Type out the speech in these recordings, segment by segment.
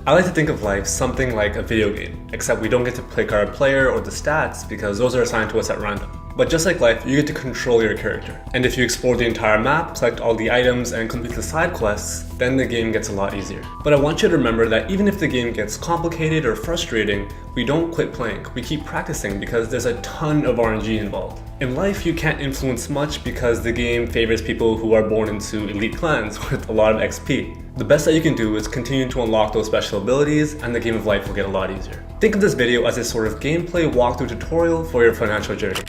I like to think of life something like a video game, except we don't get to pick our player or the stats because those are assigned to us at random. But just like life, you get to control your character. And if you explore the entire map, select all the items, and complete the side quests, then the game gets a lot easier. But I want you to remember that even if the game gets complicated or frustrating, we don't quit playing. We keep practicing because there's a ton of RNG involved. In life, you can't influence much because the game favors people who are born into elite clans with a lot of XP. The best that you can do is continue to unlock those special abilities, and the game of life will get a lot easier. Think of this video as a sort of gameplay walkthrough tutorial for your financial journey.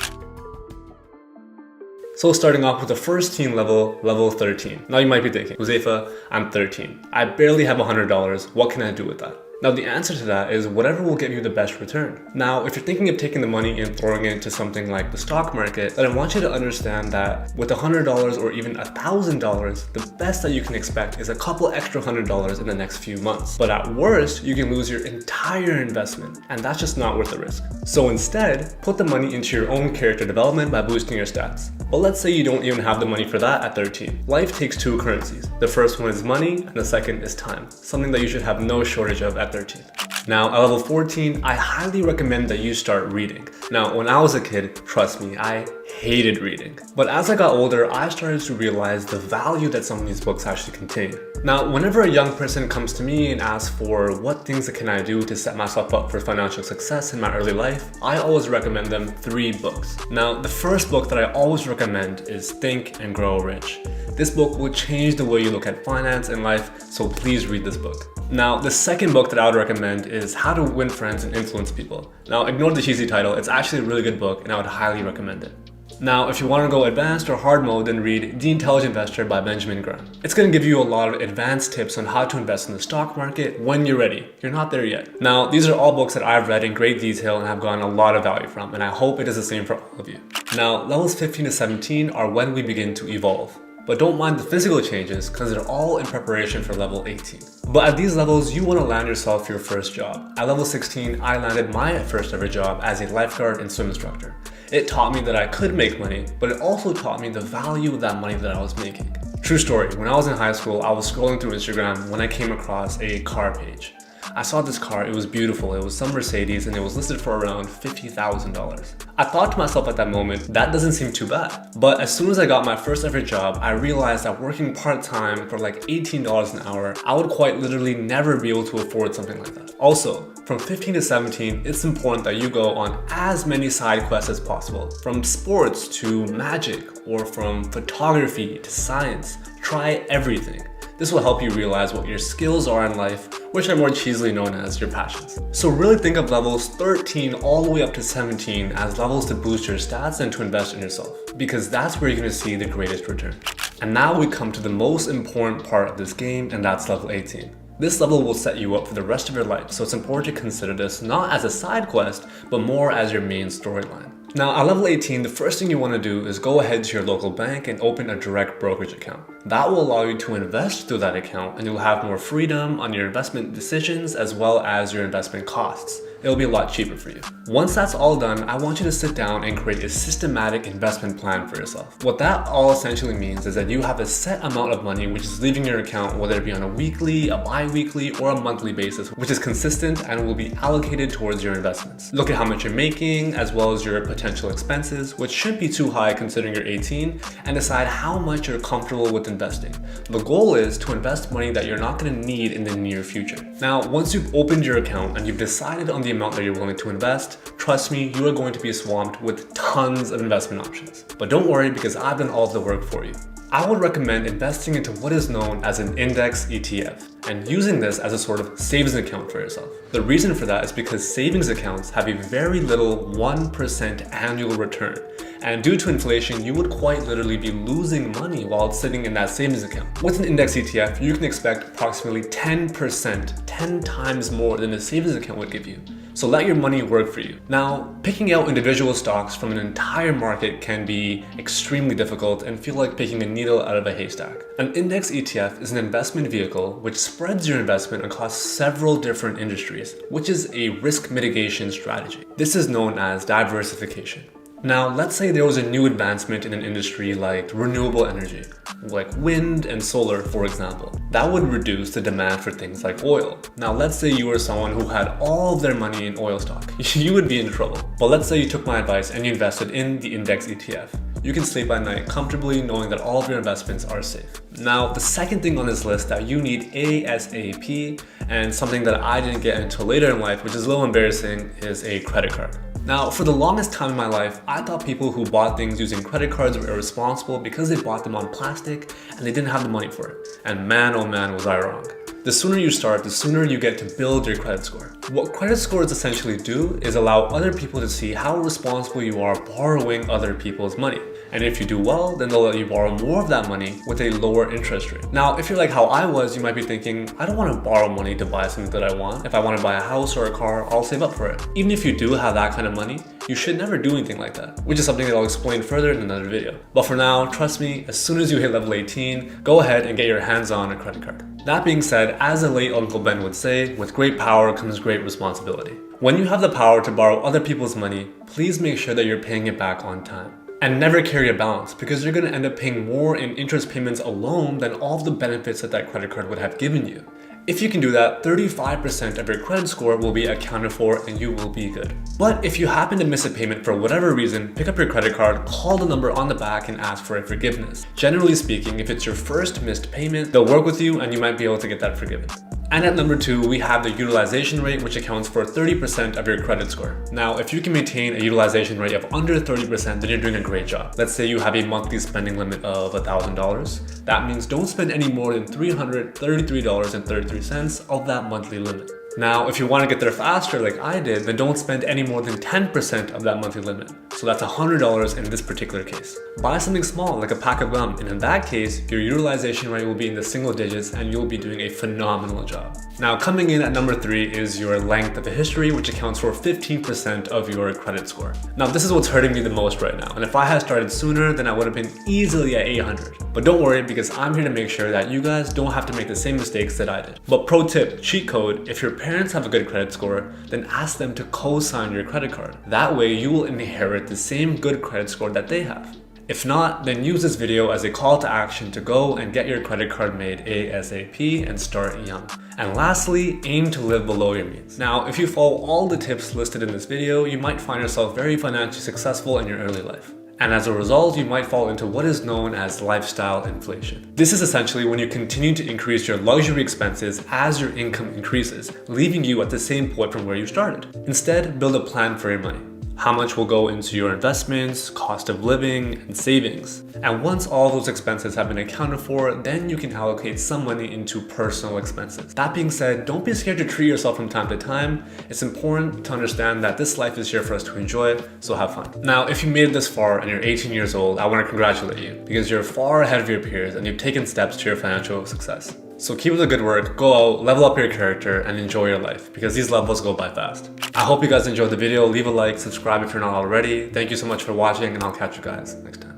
So starting off with the first team level, level 13. Now you might be thinking, Huzaifa, I'm 13. I barely have $100. What can I do with that? Now the answer to that is whatever will give you the best return. Now, if you're thinking of taking the money and throwing it into something like the stock market, then I want you to understand that with $100 or even $1,000, the best that you can expect is a couple extra $100 in the next few months. But at worst, you can lose your entire investment, and that's just not worth the risk. So instead, put the money into your own character development by boosting your stats. But let's say you don't even have the money for that at 13. Life takes two currencies. The first one is money, and the second is time, something that you should have no shortage of at 13. Now, at level 14, I highly recommend that you start reading. Now, when I was a kid, trust me, I hated reading. But as I got older, I started to realize the value that some of these books actually contain. Now, whenever a young person comes to me and asks for what things can I do to set myself up for financial success in my early life, I always recommend them 3 books. Now, the first book that I always recommend is Think and Grow Rich. This book will change the way you look at finance and life, so please read this book. Now, the second book that I would recommend is How to Win Friends and Influence People. Now, ignore the cheesy title, it's actually a really good book and I would highly recommend it. Now, if you want to go advanced or hard mode, then read The Intelligent Investor by Benjamin Graham. It's going to give you a lot of advanced tips on how to invest in the stock market when you're ready. You're not there yet. Now, these are all books that I've read in great detail and have gotten a lot of value from, and I hope it is the same for all of you. Now, levels 15 to 17 are when we begin to evolve. But don't mind the physical changes because they're all in preparation for level 18. But at these levels, you want to land yourself your first job. At level 16, I landed my first ever job as a lifeguard and swim instructor. It taught me that I could make money, but it also taught me the value of that money that I was making. True story, when I was in high school, I was scrolling through Instagram when I came across a car page. I saw this car, it was beautiful, it was some Mercedes and it was listed for around $50,000. I thought to myself at that moment, that doesn't seem too bad. But as soon as I got my first ever job, I realized that working part-time for like $18 an hour, I would quite literally never be able to afford something like that. Also, from 15 to 17, it's important that you go on as many side quests as possible. From sports to magic, or from photography to science, try everything. This will help you realize what your skills are in life, which are more cheesily known as your passions. So really think of levels 13 all the way up to 17 as levels to boost your stats and to invest in yourself, because that's where you're going to see the greatest return. And now we come to the most important part of this game, and that's level 18. This level will set you up for the rest of your life, so it's important to consider this not as a side quest, but more as your main storyline. Now, at level 18, the first thing you want to do is go ahead to your local bank and open a direct brokerage account. That will allow you to invest through that account, and you'll have more freedom on your investment decisions as well as your investment costs. It'll be a lot cheaper for you. Once that's all done, I want you to sit down and create a systematic investment plan for yourself. What that all essentially means is that you have a set amount of money which is leaving your account, whether it be on a weekly, a bi-weekly, or a monthly basis, which is consistent and will be allocated towards your investments. Look at how much you're making as well as your potential expenses, which shouldn't be too high considering you're 18, and decide how much you're comfortable with investing. The goal is to invest money that you're not going to need in the near future. Now, once you've opened your account and you've decided on the amount that you're willing to invest, trust me, you are going to be swamped with tons of investment options. But don't worry, because I've done all of the work for you. I would recommend investing into what is known as an index ETF and using this as a sort of savings account for yourself. The reason for that is because savings accounts have a very little 1% annual return. And due to inflation, you would quite literally be losing money while it's sitting in that savings account. With an index ETF, you can expect approximately 10%, 10 times more than a savings account would give you. So let your money work for you. Now, picking out individual stocks from an entire market can be extremely difficult and feel like picking a needle out of a haystack. An index ETF is an investment vehicle which spreads your investment across several different industries, which is a risk mitigation strategy. This is known as diversification. Now, let's say there was a new advancement in an industry like renewable energy, like wind and solar, for example. That would reduce the demand for things like oil. Now, let's say you were someone who had all of their money in oil stock. You would be in trouble. But let's say you took my advice and you invested in the index ETF. You can sleep at night comfortably knowing that all of your investments are safe. Now, the second thing on this list that you need ASAP, and something that I didn't get until later in life, which is a little embarrassing, is a credit card. Now, for the longest time in my life, I thought people who bought things using credit cards were irresponsible because they bought them on plastic and they didn't have the money for it. And man, oh man, was I wrong. The sooner you start, the sooner you get to build your credit score. What credit scores essentially do is allow other people to see how responsible you are borrowing other people's money. And if you do well, then they'll let you borrow more of that money with a lower interest rate. Now, if you're like how I was, you might be thinking, I don't want to borrow money to buy something that I want. If I want to buy a house or a car, I'll save up for it. Even if you do have that kind of money, you should never do anything like that, which is something that I'll explain further in another video. But for now, trust me, as soon as you hit level 18, go ahead and get your hands on a credit card. That being said, as the late Uncle Ben would say, with great power comes great responsibility. When you have the power to borrow other people's money, please make sure that you're paying it back on time. And never carry a balance, because you're going to end up paying more in interest payments alone than all of the benefits that that credit card would have given you. If you can do that, 35% of your credit score will be accounted for and you will be good. But if you happen to miss a payment for whatever reason, pick up your credit card, call the number on the back and ask for a forgiveness. Generally speaking, if it's your first missed payment, they'll work with you and you might be able to get that forgiven. And at number 2, we have the utilization rate, which accounts for 30% of your credit score. Now, if you can maintain a utilization rate of under 30%, then you're doing a great job. Let's say you have a monthly spending limit of $1,000. That means don't spend any more than $333.33 of that monthly limit. Now, if you want to get there faster like I did, then don't spend any more than 10% of that monthly limit. So that's $100 in this particular case. Buy something small like a pack of gum, and in that case, your utilization rate will be in the single digits and you'll be doing a phenomenal job. Now, coming in at number 3 is your length of a history, which accounts for 15% of your credit score. Now, this is what's hurting me the most right now, and if I had started sooner, then I would have been easily at 800. But don't worry, because I'm here to make sure that you guys don't have to make the same mistakes that I did. But pro tip, cheat code, if your parents have a good credit score, then ask them to co-sign your credit card. That way, you will inherit the same good credit score that they have. If not, then use this video as a call to action to go and get your credit card made ASAP and start young. And lastly, aim to live below your means. Now, if you follow all the tips listed in this video, you might find yourself very financially successful in your early life. And as a result, you might fall into what is known as lifestyle inflation. This is essentially when you continue to increase your luxury expenses as your income increases, leaving you at the same point from where you started. Instead, build a plan for your money. How much will go into your investments, cost of living, and savings. And once all those expenses have been accounted for, then you can allocate some money into personal expenses. That being said, don't be scared to treat yourself from time to time. It's important to understand that this life is here for us to enjoy, so have fun. Now, if you made it this far and you're 18 years old, I want to congratulate you because you're far ahead of your peers and you've taken steps to your financial success. So keep up the good work, go out, level up your character, and enjoy your life because these levels go by fast. I hope you guys enjoyed the video. Leave a like, subscribe if you're not already. Thank you so much for watching, and I'll catch you guys next time.